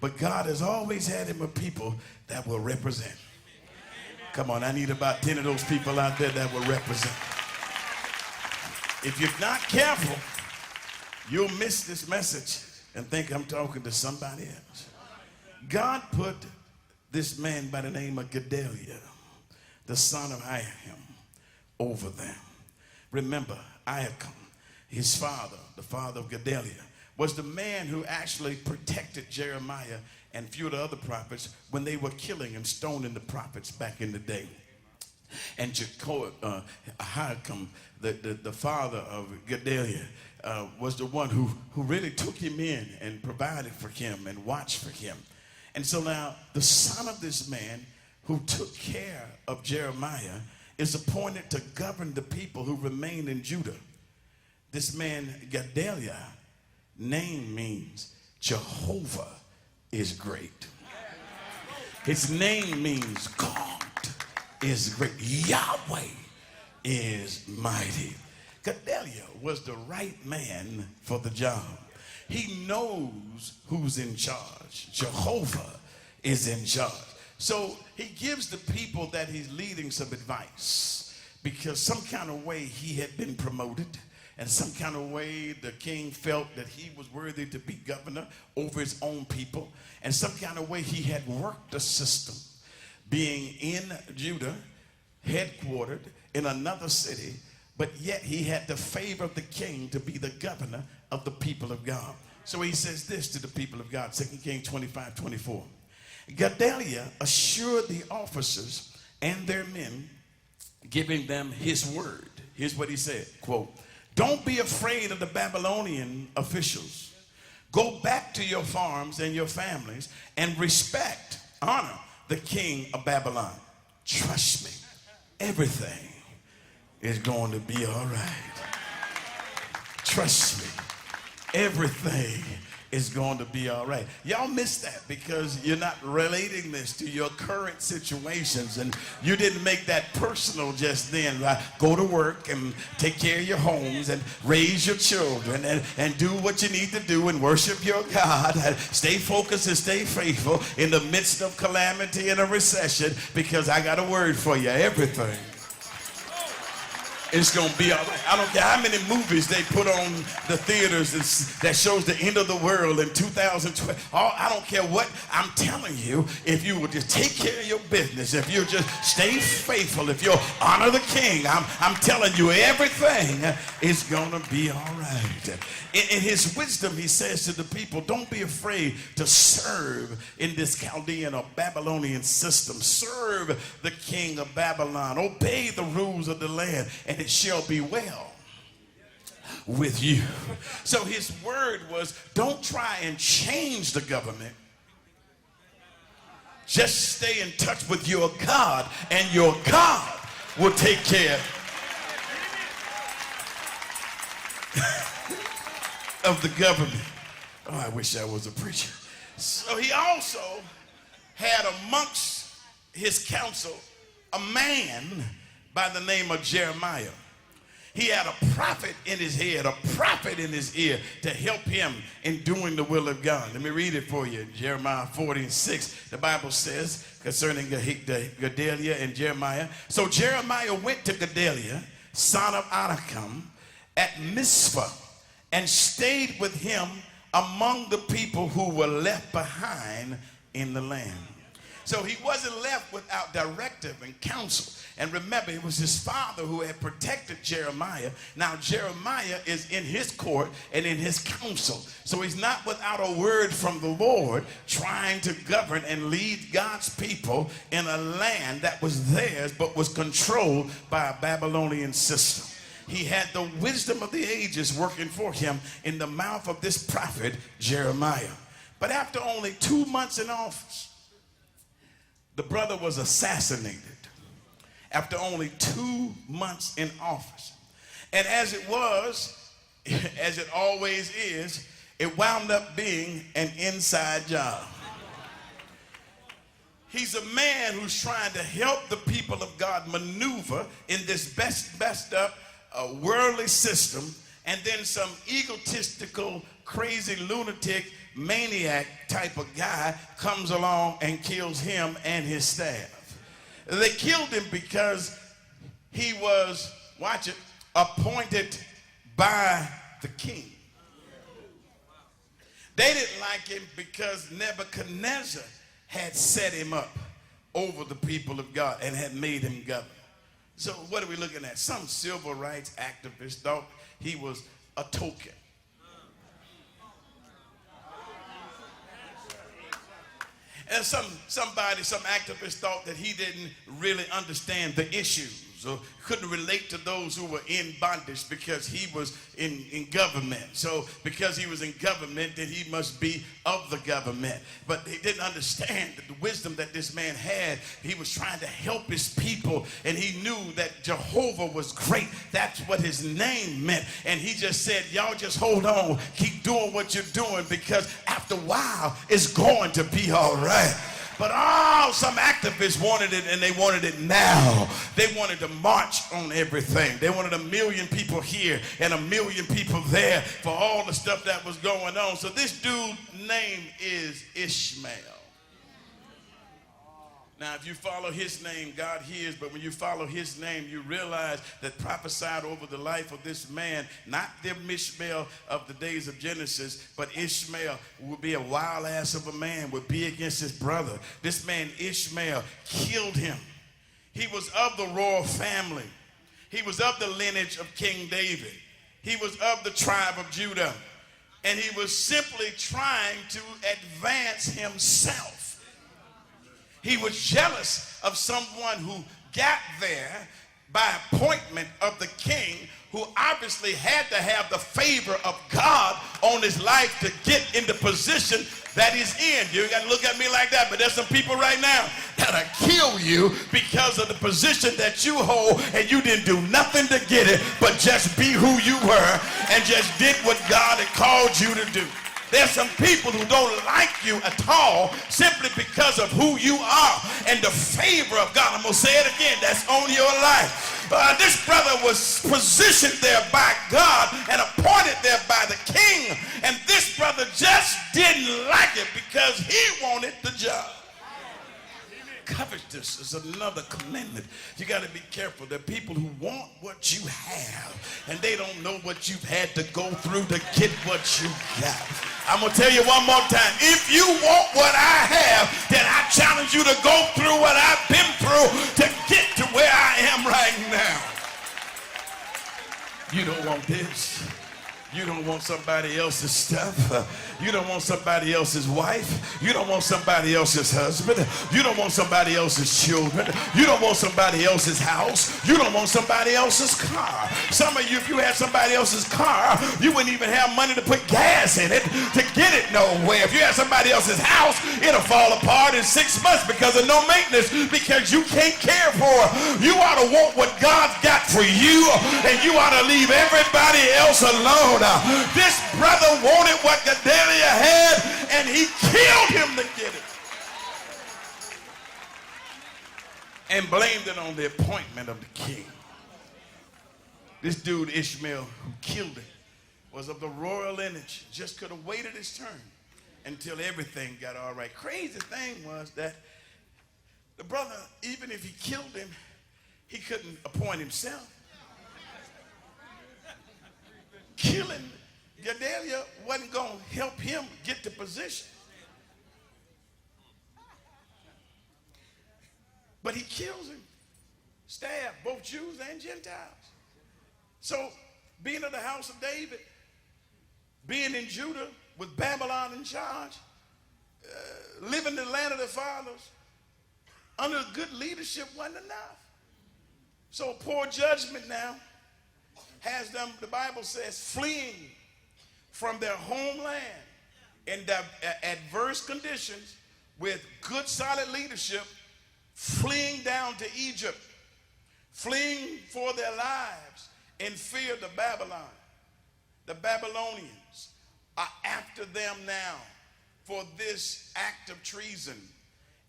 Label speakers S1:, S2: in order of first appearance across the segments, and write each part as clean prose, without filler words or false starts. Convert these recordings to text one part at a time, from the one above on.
S1: But God has always had him a people that will represent. Come on, I need about 10 of those people out there that will represent. If you're not careful, you'll miss this message and think I'm talking to somebody else. God put this man by the name of Gedaliah, the son of Ahikam, over them. Remember, Ahikam, his father, the father of Gedaliah, was the man who actually protected Jeremiah and a few of the other prophets when they were killing and stoning the prophets back in the day. And Ahikam, the father of Gedaliah, was the one who really took him in and provided for him and watched for him. And so now the son of this man who took care of Jeremiah is appointed to govern the people who remain in Judah. This man, Gedaliah, name means Jehovah is great. His name means God is great. Yahweh is mighty. Gedaliah was the right man for the job. He knows who's in charge. Jehovah is in charge. So he gives the people that he's leading some advice, because some kind of way he had been promoted, and some kind of way the king felt that he was worthy to be governor over his own people, and some kind of way he had worked the system, being in Judah, headquartered in another city, but yet he had the favor of the king to be the governor of the people of God. So he says this to the people of God, 2 Kings 25:24. Gedaliah assured the officers and their men, giving them his word. Here's what he said, quote, "Don't be afraid of the Babylonian officials. Go back to your farms and your families and respect, honor the king of Babylon. Trust me, everything is going to be all right. Trust me, everything is going to be all right." Y'all miss that because you're not relating this to your current situations, and you didn't make that personal just then, right? Go to work and take care of your homes and raise your children and do what you need to do and worship your God and stay focused and stay faithful in the midst of calamity and a recession, because I got a word for you. Everything it's going to be all right. I don't care how many movies they put on the theaters that shows the end of the world in 2012. I don't care what. I'm telling you, if you will just take care of your business, if you just stay faithful, if you'll honor the king, I'm telling you, everything is going to be all right. In his wisdom, he says to the people, don't be afraid to serve in this Chaldean or Babylonian system. Serve the king of Babylon. Obey the rules of the land, and it shall be well with you. So his word was, don't try and change the government. Just stay in touch with your God, and your God will take care of the government. Oh, I wish I was a preacher. So he also had amongst his council a man by the name of Jeremiah. He had a prophet in his head, a prophet in his ear to help him in doing the will of God. Let me read it for you. Jeremiah 40:6, the Bible says concerning Gedaliah and Jeremiah. So Jeremiah went to Gedaliah, son of Ahikam, at Mizpah, and stayed with him among the people who were left behind in the land. So he wasn't left without directive and counsel. And remember, it was his father who had protected Jeremiah. Now Jeremiah is in his court and in his counsel. So he's not without a word from the Lord, trying to govern and lead God's people in a land that was theirs but was controlled by a Babylonian system. He had the wisdom of the ages working for him in the mouth of this prophet Jeremiah. But after only 2 months in office, the brother was assassinated. After only 2 months in office. And as it was, as it always is, it wound up being an inside job. He's a man who's trying to help the people of God maneuver in this messed up worldly system, and then some egotistical, crazy lunatic maniac type of guy comes along and kills him and his staff. They killed him because he was, watch it, appointed by the king. They didn't like him because Nebuchadnezzar had set him up over the people of God and had made him governor. So what are we looking at? Some civil rights activist thought he was a token. And some activists thought that he didn't really understand the issues or couldn't relate to those who were in bondage because he was in government. So because he was in government, then he must be of the government. But he didn't understand the wisdom that this man had. He was trying to help his people, and he knew that Jehovah was great. That's what his name meant. And he just said, y'all just hold on, keep doing what you're doing, because after a while, it's going to be all right. But some activists wanted it, and they wanted it now. They wanted to march on everything. They wanted 1 million people here and 1 million people there for all the stuff that was going on. So this dude's name is Ishmael. Now, if you follow his name, God hears, but when you follow his name, you realize that prophesied over the life of this man, not the Ishmael of the days of Genesis, but Ishmael would be a wild ass of a man, would be against his brother. This man, Ishmael, killed him. He was of the royal family. He was of the lineage of King David. He was of the tribe of Judah. And he was simply trying to advance himself. He was jealous of someone who got there by appointment of the king, who obviously had to have the favor of God on his life to get in the position that he's in. You got to look at me like that, but there's some people right now that'll kill you because of the position that you hold, and you didn't do nothing to get it, but just be who you were and just did what God had called you to do. There's some people who don't like you at all simply because of who you are and the favor of God. I'm going to say it again. That's on your life. This brother was positioned there by God and appointed there by the king. And this brother just didn't like it because he wanted the job. Covetousness is another commandment. You got to be careful. There are people who want what you have, and they don't know what you've had to go through to get what you got. I'm going to tell you one more time. If you want what I have, then I challenge you to go through what I've been through to get to where I am right now. You don't want this. You don't want somebody else's stuff. You don't want somebody else's wife. You don't want somebody else's husband. You don't want somebody else's children. You don't want somebody else's house. You don't want somebody else's car. Some of you, if you had somebody else's car, you wouldn't even have money to put gas in it to get it nowhere. If you had somebody else's house, it'll fall apart in 6 months because of no maintenance, because you can't care for it. You ought to want what God's got for you, and you ought to leave everybody else alone. This brother wanted what Gedalia had, and he killed him to get it. And blamed it on the appointment of the king. This dude, Ishmael, who killed him, was of the royal lineage. Just could have waited his turn until everything got all right. Crazy thing was that the brother, even if he killed him, he couldn't appoint himself. Killing Gedalia wasn't going to help him get the position. But he kills him, stabbed both Jews and Gentiles. So being of the house of David, being in Judah with Babylon in charge, living in the land of their fathers, under good leadership wasn't enough. So poor judgment now has them, the Bible says, fleeing from their homeland in adverse conditions with good solid leadership, fleeing down to Egypt, fleeing for their lives in fear of Babylon. The Babylonians are after them now for this act of treason.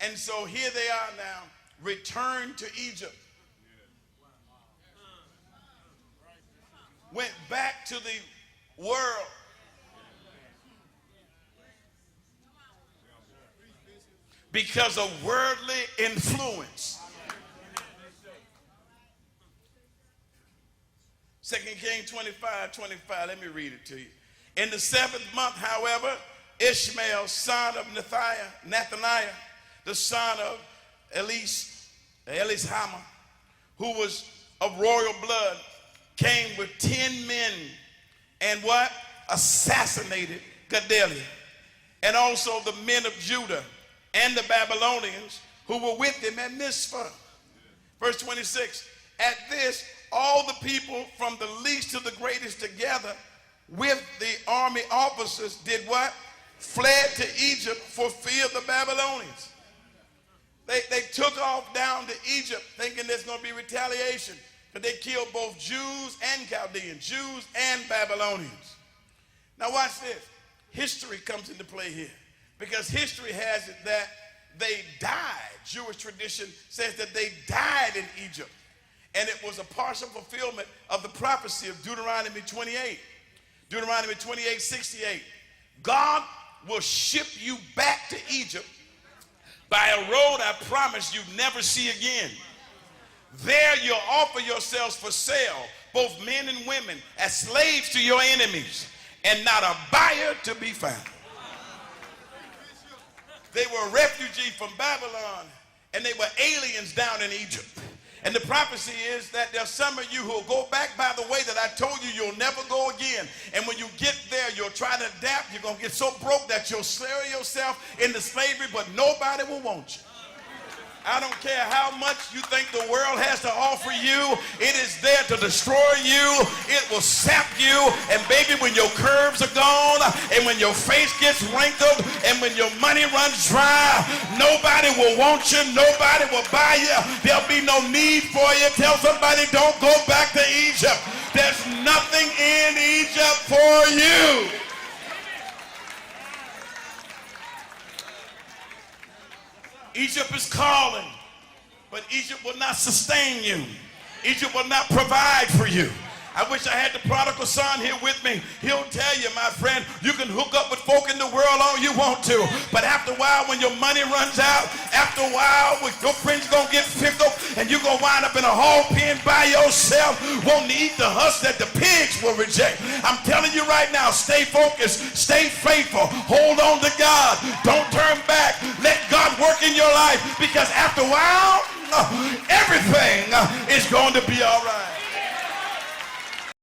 S1: And so here they are now, returned to Egypt. Went back to the world. because of worldly influence. 2 Kings 25:25, let me read it to you. In the 7th month, however, Ishmael, son of Nathaniah, the son of Elishama, who was of royal blood, came with 10 men and what? Assassinated Gedaliah, and also the men of Judah and the Babylonians who were with him at Mizpah. Verse 26, at this, all the people from the least to the greatest together with the army officers did what? Fled to Egypt for fear of the Babylonians. They took off down to Egypt thinking there's going to be retaliation, but they killed both Jews and Chaldeans, Jews and Babylonians. Now watch this. History comes into play here, because history has it that they died. Jewish tradition says that they died in Egypt, and it was a partial fulfillment of the prophecy of Deuteronomy 28. Deuteronomy 28:68. God will ship you back to Egypt by a road I promise you never see again. There you'll offer yourselves for sale, both men and women, as slaves to your enemies, and not a buyer to be found. They were refugees from Babylon, and they were aliens down in Egypt. And the prophecy is that there's some of you who will go back by the way that I told you you'll never go again. And when you get there, you'll try to adapt. You're going to get so broke that you'll sell yourself into slavery, but nobody will want you. I don't care how much you think the world has to offer you. It is there to destroy you. It will sap you. And baby, when your curves are gone, and when your face gets wrinkled, and when your money runs dry, nobody will want you. Nobody will buy you. There'll be no need for you. Tell somebody, don't go back to Egypt. There's nothing in Egypt for you. Egypt is calling, but Egypt will not sustain you. Egypt will not provide for you. I wish I had the prodigal son here with me. He'll tell you, my friend, you can hook up with folk in the world all you want to, but after a while, when your money runs out, after a while, when your friends going to get fickle, and you're going to wind up in a hog pen by yourself, wanting to eat the husk that the pigs will reject. I'm telling you right now, stay focused, stay faithful, hold on to God, don't turn back, let God work in your life, because after a while, everything is going to be all right.